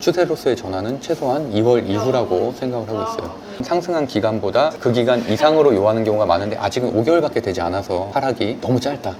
추세로서의 전환은 최소한 2월 이후라고 생각을 하고 있어요. 상승한 기간보다 그 기간 이상으로 요하는 경우가 많은데 아직은 5개월밖에 되지 않아서 하락이 너무 짧다.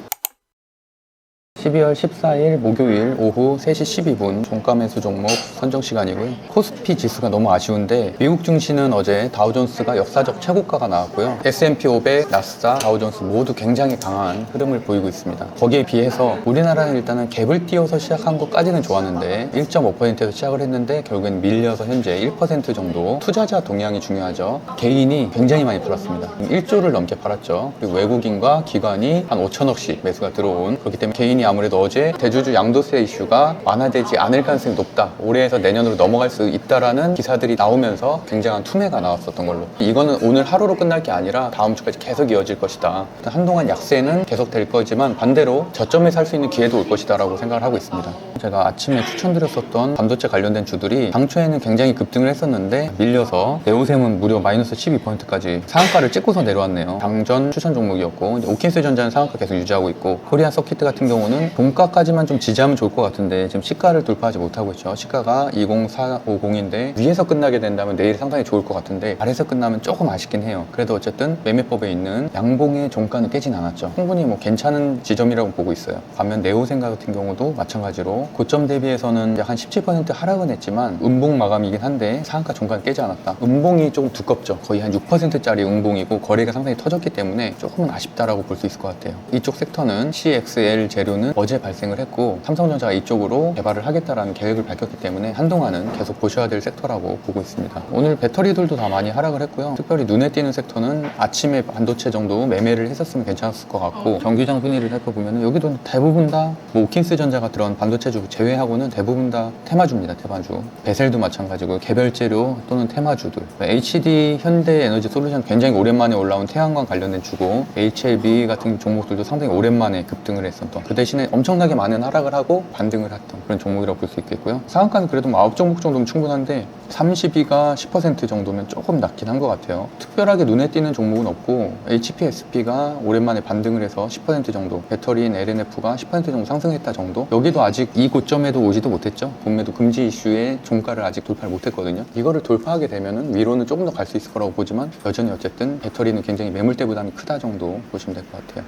12월 14일 목요일 오후 3시 12분 종가 매수 종목 선정 시간이고요. 코스피 지수가 너무 아쉬운데 미국 증시는 어제 다우존스가 역사적 최고가가 나왔고요. S&P 500, 나스닥, 다우존스 모두 굉장히 강한 흐름을 보이고 있습니다. 거기에 비해서 우리나라는 일단은 갭을 띄워서 시작한 것까지는 좋았는데 1.5%에서 시작을 했는데 결국엔 밀려서 현재 1% 정도. 투자자 동향이 중요하죠. 개인이 굉장히 많이 팔았습니다. 1조를 넘게 팔았죠. 그리고 외국인과 기관이 한 5천억씩 매수가 들어온, 그렇기 때문에 개인이 아무래도 어제 대주주 양도세 이슈가 완화되지 않을 가능성이 높다, 올해에서 내년으로 넘어갈 수 있다라는 기사들이 나오면서 굉장한 투매가 나왔었던 걸로, 이거는 오늘 하루로 끝날 게 아니라 다음 주까지 계속 이어질 것이다. 한동안 약세는 계속 될 거지만 반대로 저점에 살 수 있는 기회도 올 것이다 라고 생각을 하고 있습니다. 제가 아침에 추천드렸었던 반도체 관련된 주들이 당초에는 굉장히 급등을 했었는데 밀려서 네오셈은 무려 마이너스 12%까지 상한가를 찍고서 내려왔네요. 당전 추천 종목이었고, 이제 오킨스 전자는 상한가 계속 유지하고 있고, 코리안 서킷 같은 경우는 종가까지만 좀 지지하면 좋을 것 같은데 지금 시가를 돌파하지 못하고 있죠. 시가가 20450인데 위에서 끝나게 된다면 내일 상당히 좋을 것 같은데 아래에서 끝나면 조금 아쉽긴 해요. 그래도 어쨌든 매매법에 있는 양봉의 종가는 깨진 않았죠. 충분히 뭐 괜찮은 지점이라고 보고 있어요. 반면 네오셈 같은 경우도 마찬가지로 고점 대비해서는 약 한 17% 하락은 했지만 음봉 마감이긴 한데 상한가 종가는 깨지 않았다. 음봉이 조금 두껍죠. 거의 한 6%짜리 음봉이고 거래가 상당히 터졌기 때문에 조금은 아쉽다라고 볼 수 있을 것 같아요. 이쪽 섹터는 CXL 재료는 어제 발생을 했고 삼성전자가 이쪽으로 개발을 하겠다라는 계획을 밝혔기 때문에 한동안은 계속 보셔야 될 섹터라고 보고 있습니다. 오늘 배터리들도 다 많이 하락을 했고요. 특별히 눈에 띄는 섹터는 아침에 반도체 정도 매매를 했었으면 괜찮았을 것 같고, 정규장 순위를 살펴보면 여기도 대부분 다 뭐 오킨스 전자가 들어간 반도체주 제외하고는 대부분 다 테마주입니다. 테마주. 베셀도 마찬가지고 개별재료 또는 테마주들. HD 현대에너지솔루션 굉장히 오랜만에 올라온 태양광 관련된 주고, HLB 같은 종목들도 상당히 오랜만에 급등을 했었던, 그 대신에 엄청나게 많은 하락을 하고 반등을 했던 그런 종목이라고 볼 수 있겠고요. 상한가는 그래도 뭐 9종목 정도면 충분한데 32가 10% 정도면 조금 낮긴 한 것 같아요. 특별하게 눈에 띄는 종목은 없고, HPSP가 오랜만에 반등을 해서 10% 정도, 배터리인 LNF가 10% 정도 상승했다 정도. 여기도 아직 이 고점에도 오지도 못했죠. 본매도 금지 이슈의 종가를 아직 돌파를 못했거든요. 이거를 돌파하게 되면은 위로는 조금 더 갈 수 있을 거라고 보지만 여전히 어쨌든 배터리는 굉장히 매물대 부담이 크다 정도 보시면 될 것 같아요.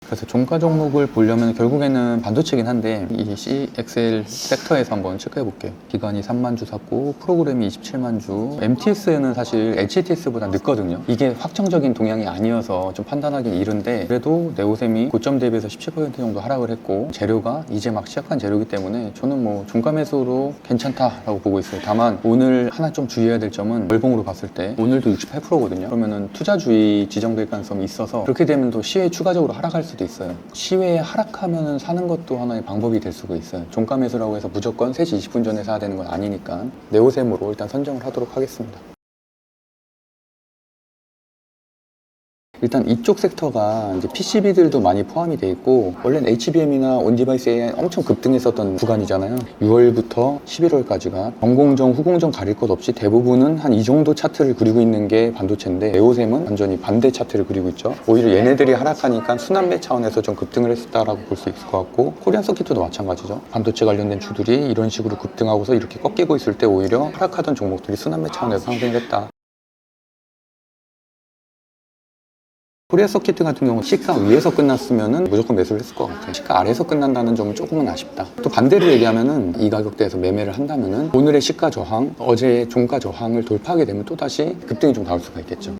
그래서 종가 종목을 보려면 결국에는 반도체긴 한데 이 CXL 섹터에서 한번 체크해 볼게요. 기관이 3만 주 샀고 프로그램이 27만 주. MTS는 사실 HTS보다 늦거든요. 이게 확정적인 동향이 아니어서 좀 판단하기 이른데, 그래도 네오셈이 고점 대비해서 17% 정도 하락을 했고 재료가 이제 막 시작한 재료이기 때문에 저는 뭐 종가 매수로 괜찮다라고 보고 있어요. 다만 오늘 하나 좀 주의해야 될 점은 월봉으로 봤을 때 오늘도 68%거든요. 그러면은 투자주의 지정될 가능성이 있어서 그렇게 되면 또 시외 추가적으로 하락할 수도 있어요. 시외에 하락하면 사는 것도 하나의 방법이 될 수가 있어요. 종가 매수라고 해서 무조건 3시 20분 전에 사야 되는 건 아니니까 네오셈으로 일단 선정을 하도록 하겠습니다. 일단 이쪽 섹터가 이제 PCB들도 많이 포함이 돼 있고, 원래는 HBM이나 온디바이스 AI 엄청 급등했었던 구간이잖아요. 6월부터 11월까지가 전공정, 후공정 가릴 것 없이 대부분은 한 이 정도 차트를 그리고 있는 게 반도체인데, 네오셈은 완전히 반대 차트를 그리고 있죠. 오히려 얘네들이 하락하니까 순환매 차원에서 좀 급등을 했었다라고 볼 수 있을 것 같고, 코리안 서킷도 마찬가지죠. 반도체 관련된 주들이 이런 식으로 급등하고서 이렇게 꺾이고 있을 때 오히려 하락하던 종목들이 순환매 차원에서 상승을 했다. 코리아 서킷 같은 경우 시가 위에서 끝났으면 무조건 매수를 했을 것 같아요. 시가 아래에서 끝난다는 점은 조금은 아쉽다. 또 반대로 얘기하면은 이 가격대에서 매매를 한다면은 오늘의 시가 저항, 어제의 종가 저항을 돌파하게 되면 또다시 급등이 좀 나올 수가 있겠죠.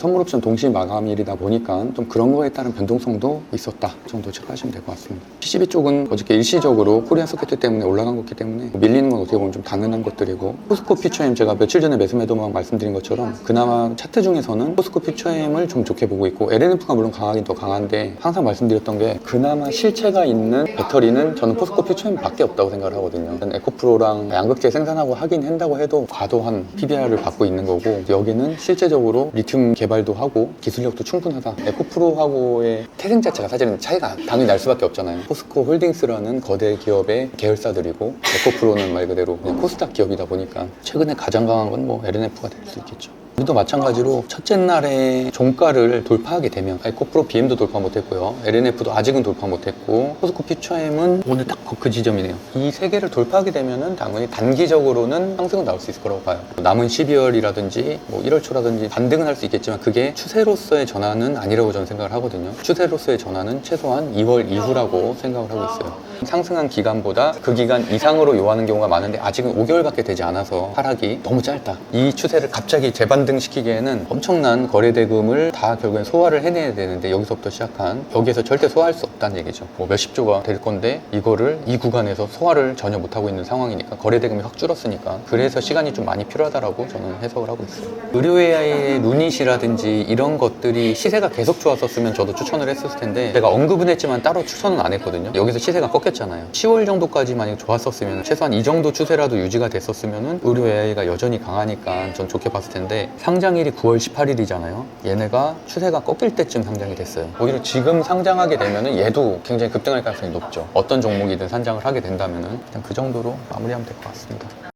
선물 옵션 동시 마감일이다 보니까 좀 그런 거에 따른 변동성도 있었다 정도 체크하시면 될 것 같습니다. PCB 쪽은 어저께 일시적으로 코리안 서킷 때문에 올라간 거기 때문에 밀리는 건 어떻게 보면 좀 당연한 것들이고, 포스코 퓨처엠 제가 며칠 전에 매수 매도만 말씀드린 것처럼 그나마 차트 중에서는 포스코 퓨처엠을 좀 좋게 보고 있고, LNF가 물론 강하긴 더 강한데 항상 말씀드렸던 게 그나마 실체가 있는 배터리는 저는 포스코 퓨처엠 밖에 없다고 생각을 하거든요. 에코프로랑 양극재 생산하고 하긴 한다고 해도 과도한 PBR을 받고 있는 거고, 여기는 실제적으로 리튬 개발도 하고 기술력도 충분하다. 에코프로하고의 태생 자체가 사실은 차이가 당연히 날 수밖에 없잖아요. 포스코 홀딩스라는 거대 기업의 계열사들이고 에코프로는 말 그대로 그냥 코스닥 기업이다 보니까 최근에 가장 강한 건 뭐 LNF가 될 수 있겠죠. 우리도 마찬가지로 첫째 날에 종가를 돌파하게 되면 에코프로 BM도 돌파 못했고요, LNF도 아직은 돌파 못했고, 포스코 퓨처엠은 오늘 딱 그 지점이네요. 이 세 개를 돌파하게 되면은 당연히 단기적으로는 상승은 나올 수 있을 거라고 봐요. 남은 12월이라든지 뭐 1월 초라든지 반등은 할 수 있겠지만 그게 추세로서의 전환은 아니라고 저는 생각을 하거든요. 추세로서의 전환은 최소한 2월 이후라고 생각을 하고 있어요. 상승한 기간보다 그 기간 이상으로 요하는 경우가 많은데 아직은 5개월밖에 되지 않아서 하락이 너무 짧다. 이 추세를 갑자기 재반등시키기에는 엄청난 거래대금을 다 결국엔 소화를 해내야 되는데, 여기서부터 시작한, 여기에서 절대 소화할 수 없다는 얘기죠. 뭐 몇십 조가 될 건데 이거를 이 구간에서 소화를 전혀 못하고 있는 상황이니까, 거래대금이 확 줄었으니까. 그래서 시간이 좀 많이 필요하다라고 저는 해석을 하고 있어요. 의료 AI의 루닛이라든지 이런 것들이 시세가 계속 좋았었으면 저도 추천을 했을 텐데, 제가 언급은 했지만 따로 추천은 안 했거든요. 여기서 시세가 꺾였잖아요. 10월 정도까지 만약 좋았었으면, 최소한 이 정도 추세라도 유지가 됐었으면 의료 AI가 여전히 강하니까 전 좋게 봤을 텐데, 상장일이 9월 18일이잖아요. 얘네가 추세가 꺾일 때쯤 상장이 됐어요. 오히려 지금 상장하게 되면은 얘도 굉장히 급등할 가능성이 높죠. 어떤 종목이든 상장을 하게 된다면은 그냥 그 정도로 마무리하면 될 것 같습니다.